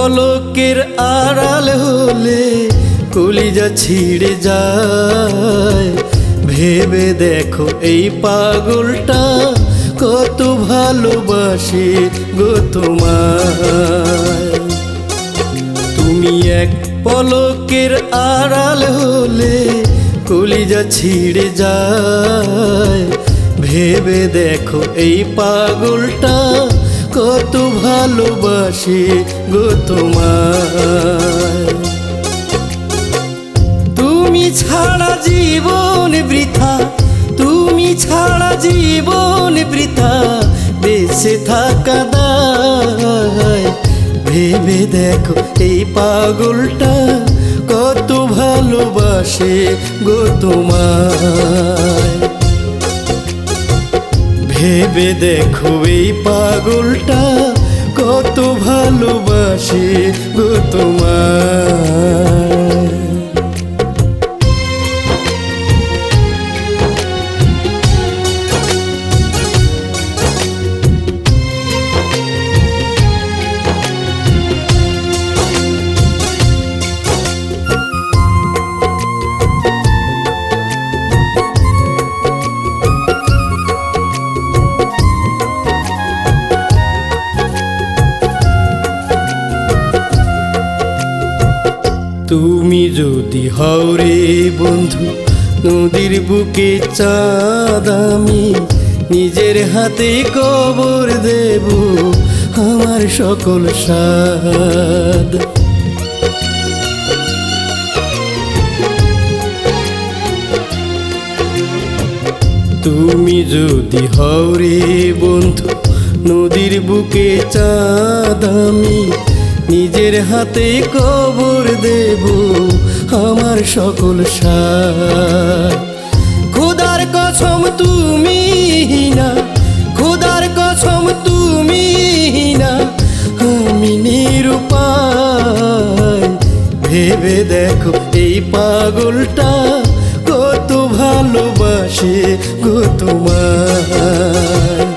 পলকের আড়াল হলে কলিজা ছিঁড়ে যায়। ভেবে দেখো এই পাগলটা কত ভালোবাসে গো তোমায়। তুমি এক পলকের আড়াল হলে কলিজা ছিঁড়ে যায়। ভেবে দেখো এই পাগলটা কত ভালোবাসে গো তোমায়। তুমি ছাড়া জীবন বৃথা, তুমি ছাড়া জীবন বৃথা, বেঁচে থাকা দায়। ভেবে দেখো এই পাগলটা কত ভালোবাসে গো তোমায়। ভেবে দেখো এই পাগলটা কত ভালোবাসে গো তোমায়। তুমি যদি হও রে বন্ধু নদীর বুকে চাঁদ, আমি নিজের হাতে কবর দেব আমার সকল সাদ। তুমি যদি হও রে বন্ধু নদীর বুকে চাঁদ, আমি নিজের হাতে কবর দেব আমার সকল সাদ। খোদার কসম তুমি না, খোদার কসম তুমি না, আমি নিরুপায়। ভেবে দেখো এই পাগলটা কত ভালোবাসে গো তোমায়।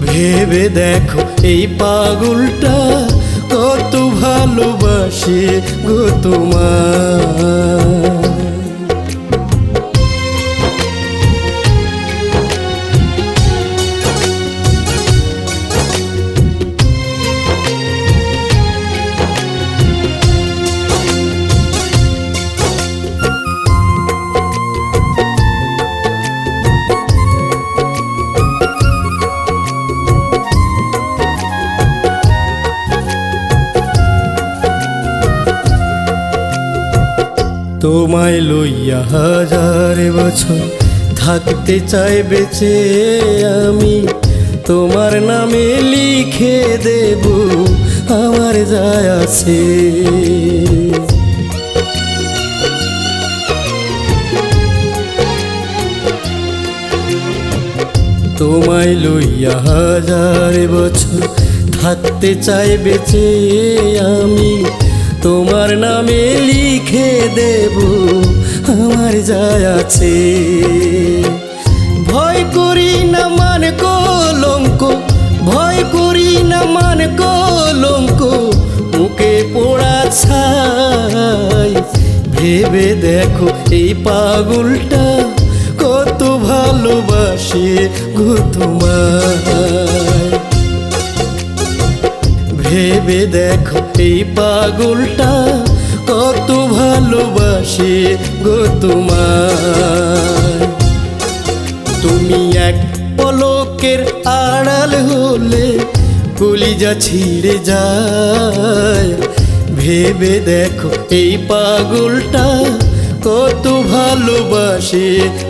ভেবে দেখো এই পাগলটা কত ভালোবাসে গো তোমায়। তোমায় লইয়া হাজার বছর থাকতে চাই বেঁচে আমি, তোমার নামে লিখে দেব আমার যায় আছে। তোমায় লইয়া হাজার বছর থাকতে চাই বেঁচে আমি, তোমার নামে লিখে দেব আমার যায় আছে। ভয় করি না মান কলঙ্ক, ভয় করি না মান কলঙ্ক, মুখে পোড়া ছাই। ভেবে দেখো এই পাগলটা কত ভালোবাসে গো তোমায়। ভেবে দেখো এই পাগলটা কত ভালোবাসে গো তোমায়। তুমি এক পলকের আড়াল হলে কলিজা ছিঁড়ে যায়। ভেবে দেখো এই পাগলটা কত ভালোবাসে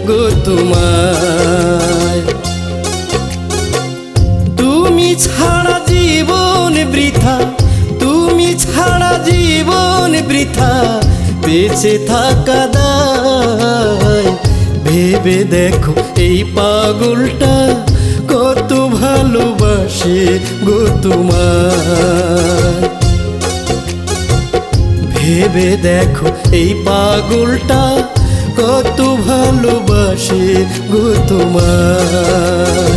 গো তোমায়। তুমি ছাড়া জীবন বৃথা, তুমি ছাড়া জীবন বৃথা, বেঁচে থাকা দায়। ভেবে দেখো এই পাগলটা কত ভালোবাসে গো তোমায়। ভেবে দেখো এই পাগলটা কত ভালোবাসে গো তোমায়।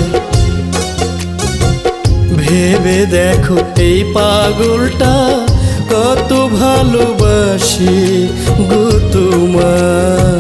ভেবে দেখো এই পাগলটা কত ভালোবাসি গো তোমায়।